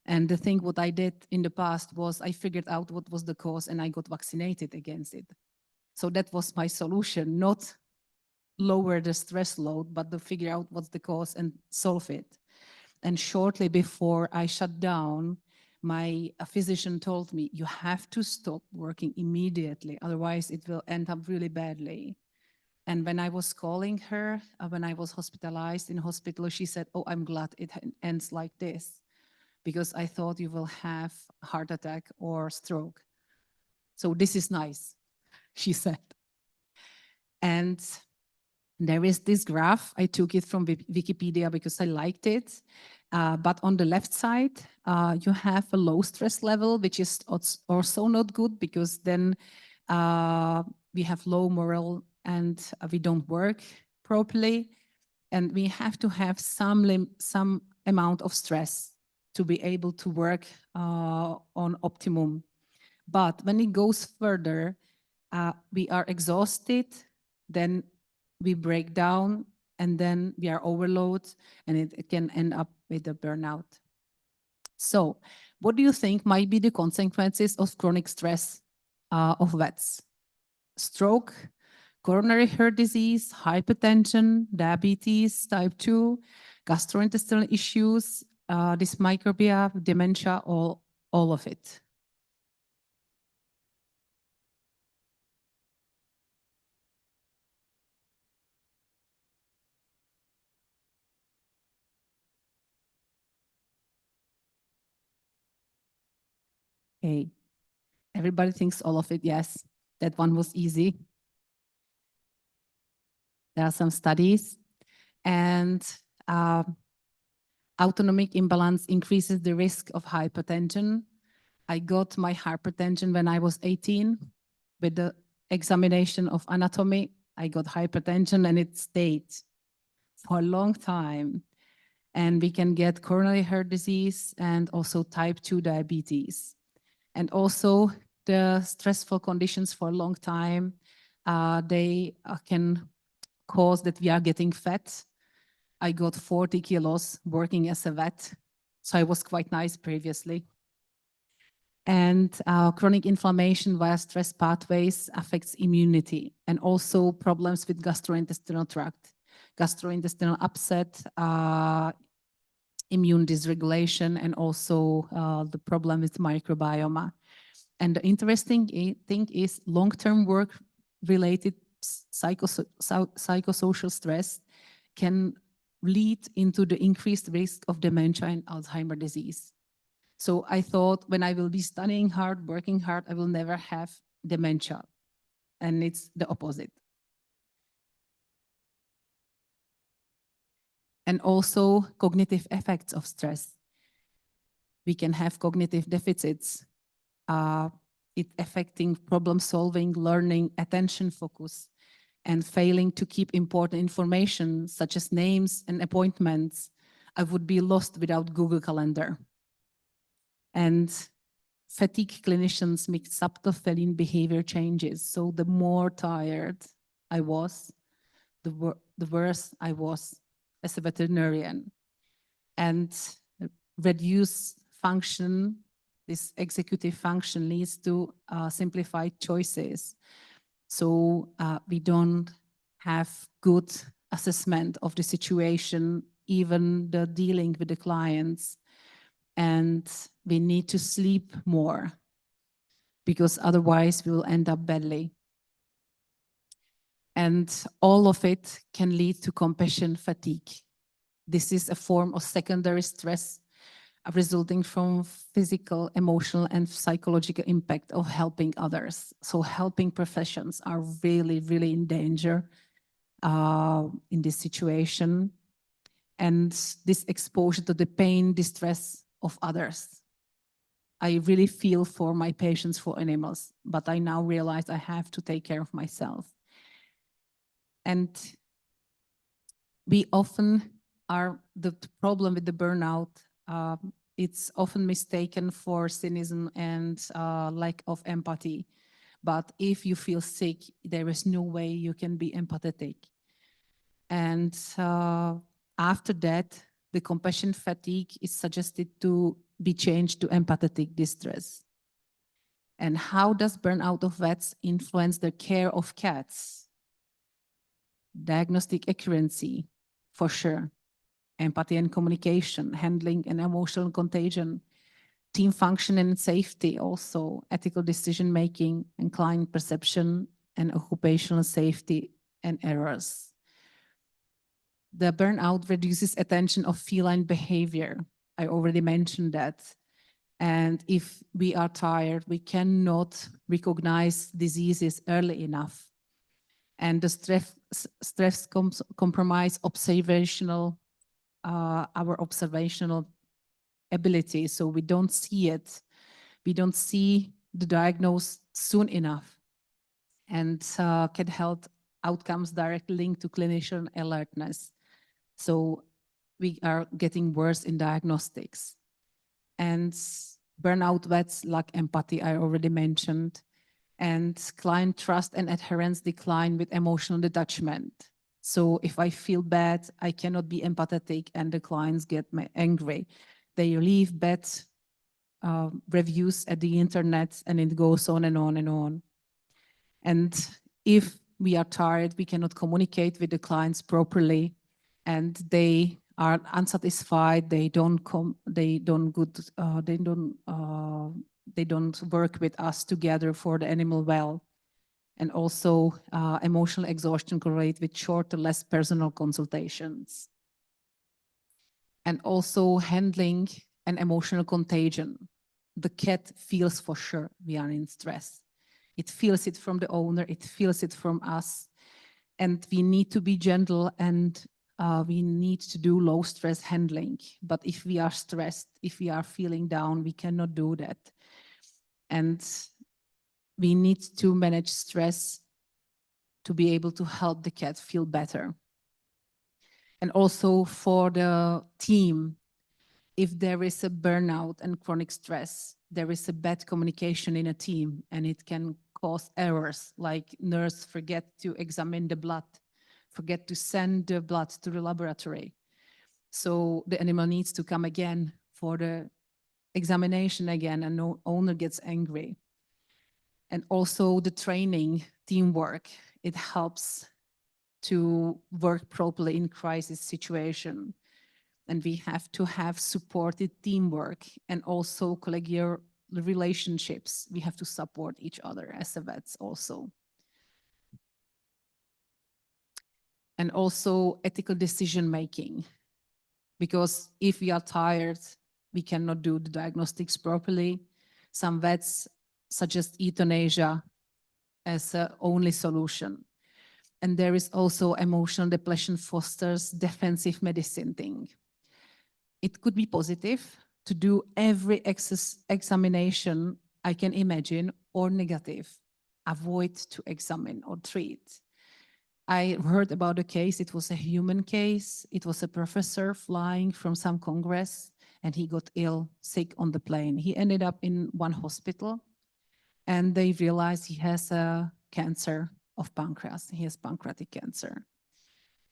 And the thing what I did in the past was I figured out what was the cause and I got vaccinated against it. So that was my solution, not lower the stress load, but to figure out what's the cause and solve it. And shortly before I shut down, my physician told me, you have to stop working immediately, otherwise it will end up really badly. And when I was calling her, when I was hospitalized in hospital, she said, oh, I'm glad it ends like this, because I thought you will have a heart attack or stroke. So this is nice, she said. And there is this graph. I took it from Wikipedia because I liked it. But on the left side, you have a low stress level, which is also not good, because then we have low morale and we don't work properly. And we have to have some amount of stress to be able to work on optimum. But when it goes further, we are exhausted, then we break down, and then we are overloaded, and it can end up with a burnout. So what do you think might be the consequences of chronic stress of vets? Stroke, coronary heart disease, hypertension, diabetes, type 2, gastrointestinal issues, dysmicrobia, dementia, all of it. Okay, everybody thinks all of it, yes. That one was easy. There are some studies, and autonomic imbalance increases the risk of hypertension. I got my hypertension when I was 18. With the examination of anatomy, I got hypertension, and it stayed for a long time. And we can get coronary heart disease and also type 2 diabetes. And also the stressful conditions for a long time, they can cause that we are getting fat. I got 40 kilos working as a vet, so I was quite nice previously. And chronic inflammation via stress pathways affects immunity, and also problems with gastrointestinal tract, gastrointestinal upset, immune dysregulation, and also the problem with microbiome. And the interesting thing is long-term work-related psychosocial stress can lead into the increased risk of dementia and Alzheimer's disease. So I thought, when I will be studying hard, working hard, I will never have dementia. And it's the opposite. And also cognitive effects of stress. We can have cognitive deficits, it affecting problem solving, learning, attention focus, and failing to keep important information such as names and appointments. I would be lost without Google Calendar. And fatigue clinicians make subtle feline behavior changes. So the more tired I was, the worse I was as a veterinarian. And reduced function, this executive function, leads to simplified choices. So we don't have good assessment of the situation, even the dealing with the clients. And we need to sleep more, because otherwise we will end up badly. And all of it can lead to compassion fatigue. This is a form of secondary stress resulting from physical, emotional, and psychological impact of helping others. So helping professions are really, really in danger in this situation. And this exposure to the pain, distress of others. I really feel for my patients, for animals, but I now realize I have to take care of myself. And we often are, the problem with the burnout, it's often mistaken for cynicism and lack of empathy. But if you feel sick, there is no way you can be empathetic. And after that, the compassion fatigue is suggested to be changed to empathetic distress. And how does burnout of vets influence the care of cats? Diagnostic accuracy, for sure. Empathy and communication, handling and emotional contagion, team function and safety, also ethical decision-making and client perception, and occupational safety and errors. The burnout reduces attention of feline behavior. I already mentioned that. And if we are tired, we cannot recognize diseases early enough. And the stress compromise observational our observational ability, so we don't see it. We don't see the diagnosis soon enough. And cat health outcomes directly linked to clinician alertness. So we are getting worse in diagnostics. And burnout vets lack empathy, I already mentioned. And client trust and adherence decline with emotional detachment. So if I feel bad, I cannot be empathetic, and the clients get angry. They leave bad reviews at the internet, and it goes on and on and on. And if we are tired, we cannot communicate with the clients properly, and they are unsatisfied. They don't work with us together for the animal well. And also emotional exhaustion correlate with shorter, less personal consultations. And also handling an emotional contagion. The cat feels for sure we are in stress. It feels it from the owner, it feels it from us. And we need to be gentle, and we need to do low stress handling. But if we are stressed, if we are feeling down, we cannot do that. And we need to manage stress to be able to help the cat feel better. And also for the team, if there is a burnout and chronic stress, there is a bad communication in a team, and it can cause errors, like nurse forget to examine the blood, forget to send the blood to the laboratory. So the animal needs to come again for the examination again, and no owner gets angry. And also the training, teamwork, it helps to work properly in crisis situation. And we have to have supported teamwork and also collegial relationships. We have to support each other as a vets also. And also ethical decision making, because if we are tired, we cannot do the diagnostics properly. Some vets suggest euthanasia as the only solution. And there is also emotional depletion fosters defensive medicine thing. It could be positive to do every examination I can imagine, or negative, avoid to examine or treat. I heard about a case, it was a human case. It was a professor flying from some congress, and he got ill, sick on the plane. He ended up in one hospital, and they realized he has a cancer of pancreas. He has pancreatic cancer.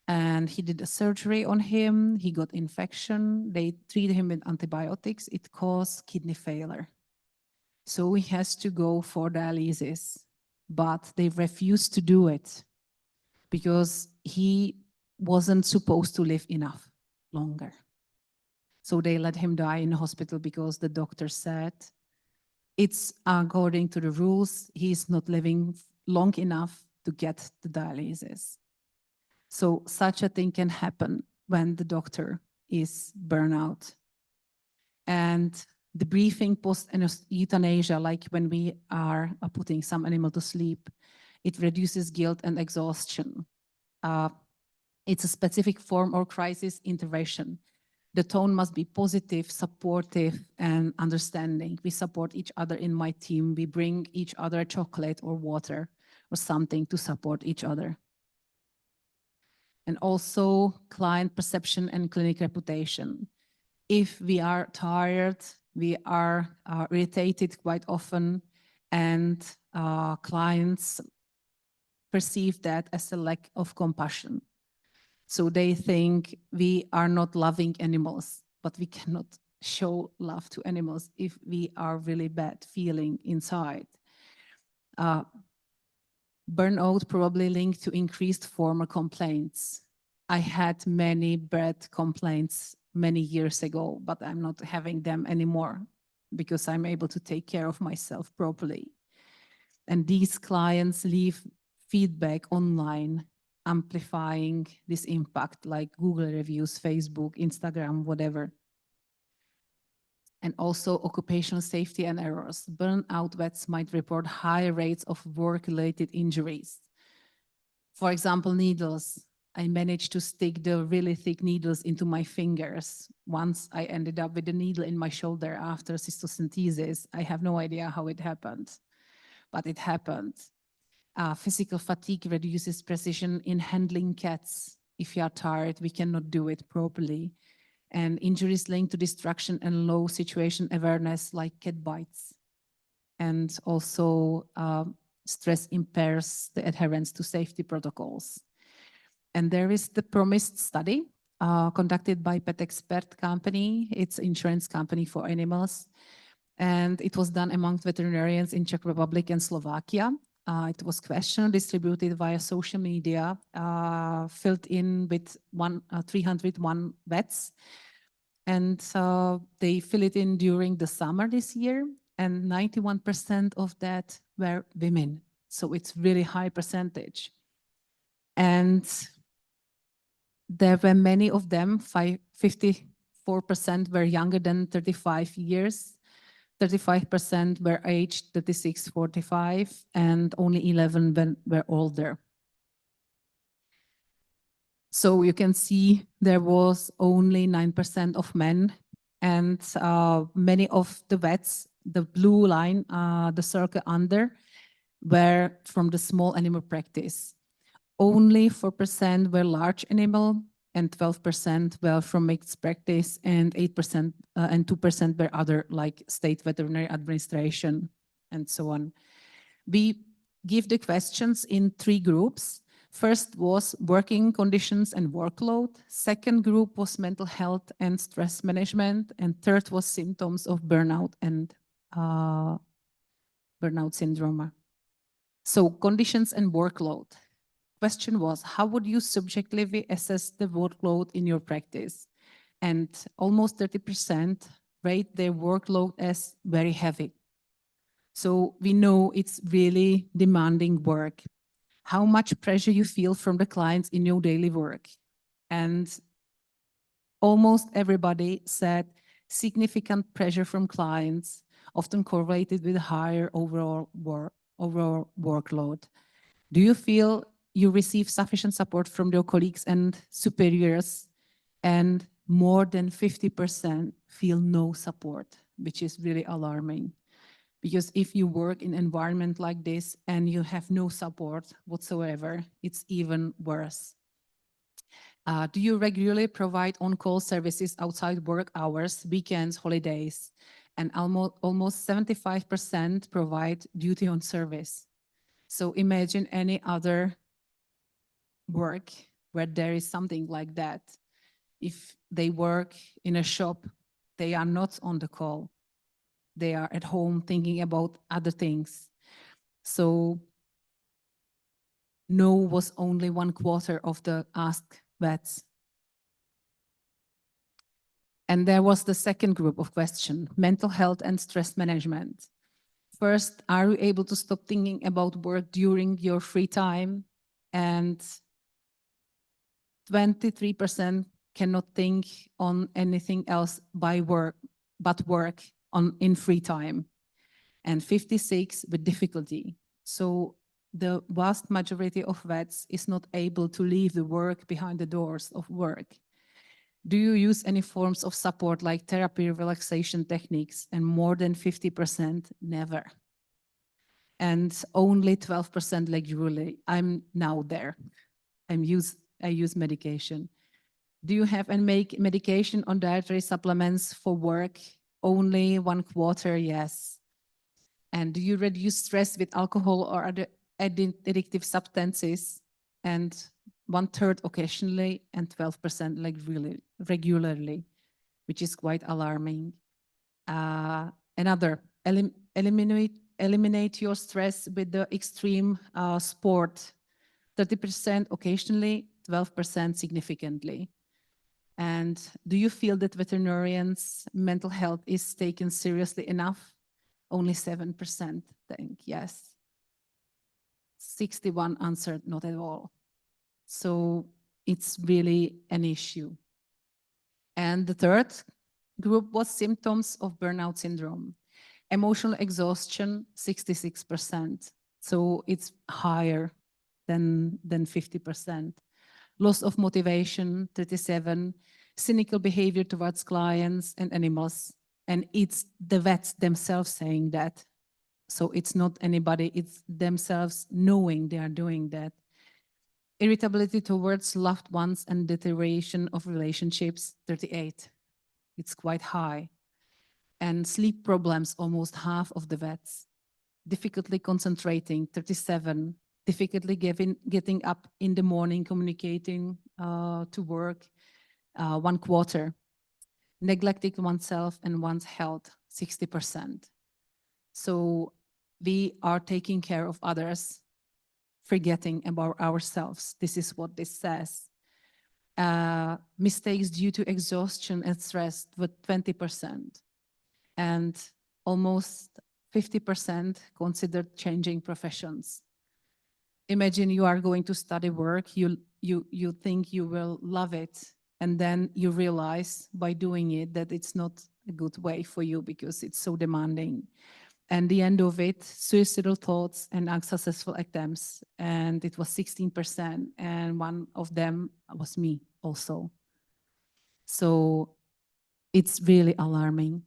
And he did a surgery on him. He got infection. They treated him with antibiotics. It caused kidney failure. So he has to go for dialysis, but they refused to do it because he wasn't supposed to live enough longer. So they let him die in the hospital because the doctor said it's according to the rules. He's not living long enough to get the dialysis. So such a thing can happen when the doctor is burnout. And the briefing post-euthanasia, like when we are putting some animal to sleep, it reduces guilt and exhaustion. It's a specific form of crisis intervention. The tone must be positive, supportive, and understanding. We support each other in my team. We bring each other a chocolate or water or something to support each other. And also client perception and clinic reputation. If we are tired, we are irritated quite often, and clients perceive that as a lack of compassion. So they think we are not loving animals, but we cannot show love to animals if we are really bad feeling inside. Burnout probably linked to increased former complaints. I had many bad complaints many years ago, but I'm not having them anymore because I'm able to take care of myself properly. And these clients leave feedback online, amplifying this impact, like Google reviews, Facebook, Instagram, whatever. And also occupational safety and errors. Burnout vets might report high rates of work-related injuries. For example, needles. I managed to stick the really thick needles into my fingers. Once I ended up with a needle in my shoulder after cystocentesis. I have no idea how it happened, but it happened. Physical fatigue reduces precision in handling cats. If you are tired, we cannot do it properly. And injuries linked to distraction and low situation awareness, like cat bites. And also stress impairs the adherence to safety protocols. And there is the PROMISE study conducted by Pet Expert company. It's an insurance company for animals. And it was done among veterinarians in Czech Republic and Slovakia. It was questioned, distributed via social media, filled in with 301 vets. And they fill it in during the summer this year. And 91% of that were women. So it's really high percentage. And there were many of them, 54% were younger than 35 years. 35% were aged 36, 45, and only 11 were older. So you can see there was only 9% of men, and many of the vets, the blue line, the circle under, were from the small animal practice. Only 4% were large animal, and 12% were from mixed practice, and 8% and 2% were other, like state veterinary administration and so on. We give the questions in 3 groups. First was working conditions and workload. Second group was mental health and stress management. And third was symptoms of burnout and burnout syndrome. So conditions and workload. Question was, how would you subjectively assess the workload in your practice? And almost 30% rate their workload as very heavy. So we know it's really demanding work. How much pressure you feel from the clients in your daily work? And almost everybody said significant pressure from clients, often correlated with higher overall workload. Do you feel you receive sufficient support from your colleagues and superiors? And more than 50% feel no support, which is really alarming. Because if you work in an environment like this and you have no support whatsoever, it's even worse. Do you regularly provide on-call services outside work hours, weekends, holidays? And almost 75% provide duty on service. So imagine any other work where there is something like that. If they work in a shop, they are not on the call. They are at home thinking about other things. So no was only 1/4 of the asked vets. And there was the second group of questions, mental health and stress management. First, are you able to stop thinking about work during your free time? And 23% cannot think on anything else but work in free time, and 56% with difficulty. So the vast majority of vets is not able to leave the work behind the doors of work. Do you use any forms of support like therapy, relaxation techniques? And more than 50% never. And only 12% regularly. I'm now there. I use medication. Do you have and make medication on dietary supplements for work? Only 1/4, yes. And do you reduce stress with alcohol or other addictive substances? And 1/3 occasionally, and 12% like really regularly, which is quite alarming. Another, eliminate your stress with the extreme sport. 30% occasionally, 12% significantly. And do you feel that veterinarians' mental health is taken seriously enough? Only 7% think yes. 61 answered not at all. So it's really an issue. And the third group was symptoms of burnout syndrome. Emotional exhaustion, 66%. So it's higher than 50%. loss of motivation, 37, cynical behavior towards clients and animals. And it's the vets themselves saying that. So it's not anybody, it's themselves knowing they are doing that. Irritability towards loved ones and deterioration of relationships, 38. It's quite high. And sleep problems, almost half of the vets. Difficultly concentrating, 37. Difficulty getting up in the morning, communicating to work, 1/4. Neglecting oneself and one's health, 60%. So we are taking care of others, forgetting about ourselves. This is what this says. Mistakes due to exhaustion and stress with 20%. And almost 50% considered changing professions. Imagine you are going to study work, you think you will love it, and then you realize by doing it that it's not a good way for you because it's so demanding. And the end of it, suicidal thoughts and unsuccessful attempts, and it was 16%, and one of them was me also. So it's really alarming.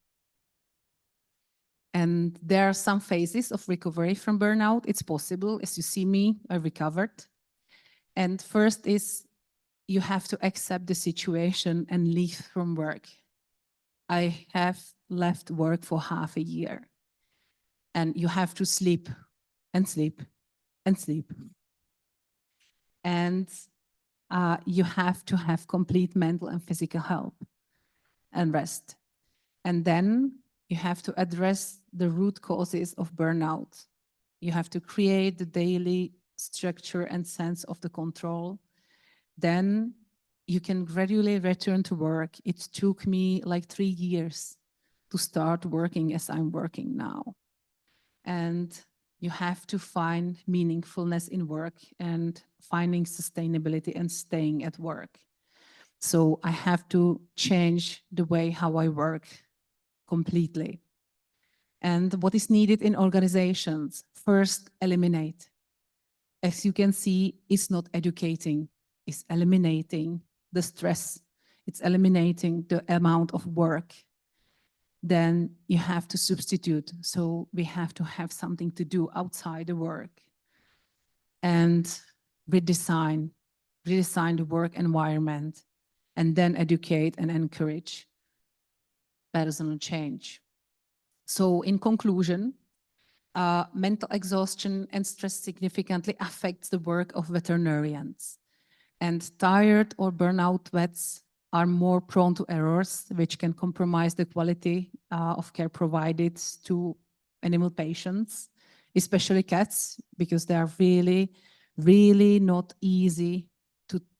And there are some phases of recovery from burnout. It's possible. As you see me, I recovered. And first is you have to accept the situation and leave from work. I have left work for half a year. And you have to sleep and sleep and sleep. And you have to have complete mental and physical health and rest. And then you have to address the root causes of burnout. You have to create the daily structure and sense of the control. Then you can gradually return to work. It took me like 3 years to start working as I'm working now. And you have to find meaningfulness in work and finding sustainability and staying at work. So I have to change the way how I work completely. And what is needed in organizations? First, eliminate. As you can see, it's not educating, it's eliminating the stress, it's eliminating the amount of work. Then you have to substitute. So we have to have something to do outside the work. And redesign the work environment, and then educate and encourage personal change. So in conclusion, mental exhaustion and stress significantly affects the work of veterinarians. And tired or burnout vets are more prone to errors, which can compromise the quality of care provided to animal patients, especially cats, because they are really, really not easy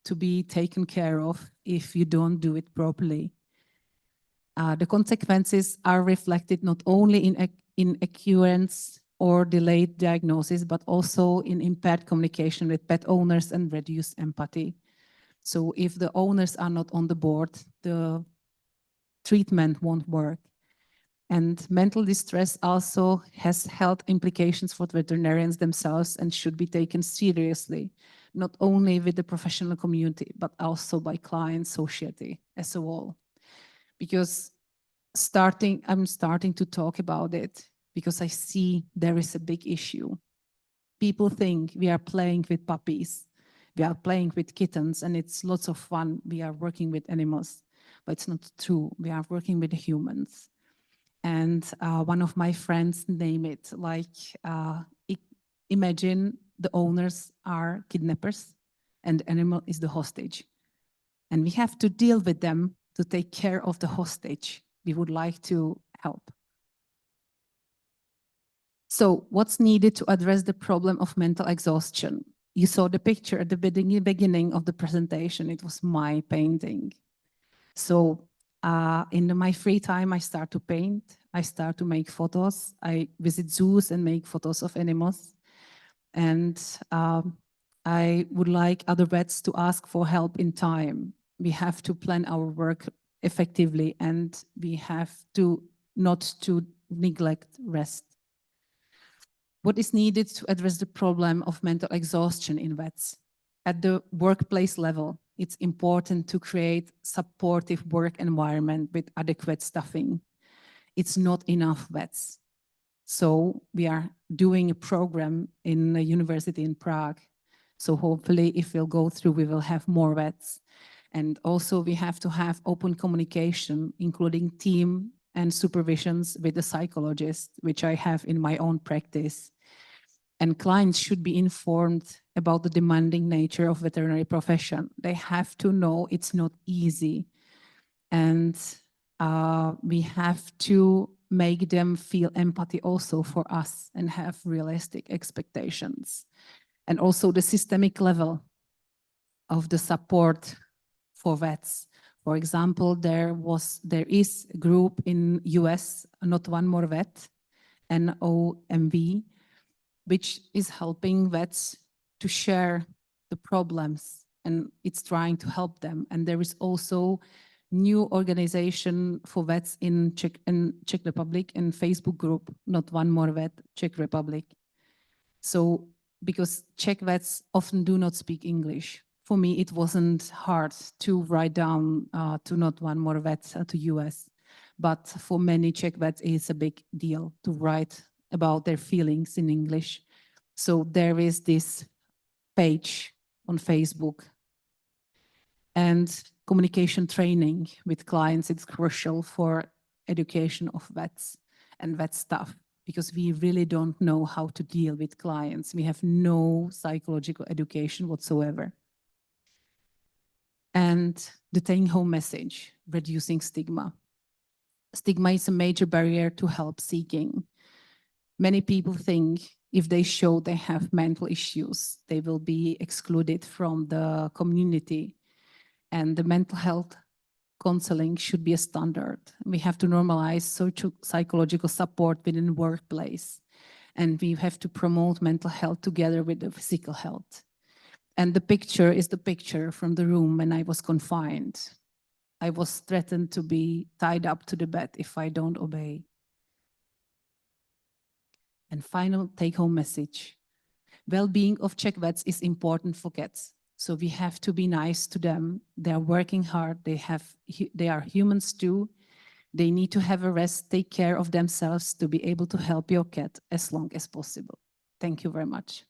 to be taken care of if you don't do it properly. The consequences are reflected not only in occurrence or delayed diagnosis, but also in impaired communication with pet owners and reduced empathy. So if the owners are not on the board, the treatment won't work. And mental distress also has health implications for veterinarians themselves and should be taken seriously, not only with the professional community, but also by client society as a whole. Because I'm starting to talk about it because I see there is a big issue. People think we are playing with puppies, we are playing with kittens, and it's lots of fun. We are working with animals, but it's not true. We are working with humans. And one of my friends named it like, imagine the owners are kidnappers and the animal is the hostage. And we have to deal with them to take care of the hostage. We would like to help. So what's needed to address the problem of mental exhaustion? You saw the picture at the beginning of the presentation. It was my painting. So in my free time, I start to paint. I start to make photos. I visit zoos and make photos of animals. And I would like other vets to ask for help in time. We have to plan our work effectively, and we have to not to neglect rest. What is needed to address the problem of mental exhaustion in vets? At the workplace level, it's important to create supportive work environment with adequate staffing. It's not enough vets. So we are doing a program in a university in Prague. So hopefully if we'll go through, we will have more vets. And also we have to have open communication, including team and supervisions with the psychologist, which I have in my own practice. And clients should be informed about the demanding nature of veterinary profession. They have to know it's not easy. And we have to make them feel empathy also for us and have realistic expectations. And also the systemic level of the support for vets. For example, there is a group in US, Not One More Vet, NOMV, which is helping vets to share the problems, and it's trying to help them. And there is also new organization for vets in Czech Republic, and Facebook group, Not One More Vet, Czech Republic. So because Czech vets often do not speak English. For me, it wasn't hard to write down to Not One More Vet to US, but for many Czech vets, it's a big deal to write about their feelings in English. So there is this page on Facebook. And communication training with clients, it's crucial for education of vets and vet staff, because we really don't know how to deal with clients. We have no psychological education whatsoever. And the take-home message, reducing stigma. Stigma is a major barrier to help seeking. Many people think if they show they have mental issues, they will be excluded from the community. And the mental health counseling should be a standard. We have to normalize social psychological support within the workplace. And we have to promote mental health together with the physical health. And the picture is the picture from the room when I was confined. I was threatened to be tied up to the bed if I don't obey. And final take-home message. Well-being of Czech vets is important for cats. So we have to be nice to them. They are working hard. They are humans too. They need to have a rest, take care of themselves to be able to help your cat as long as possible. Thank you very much.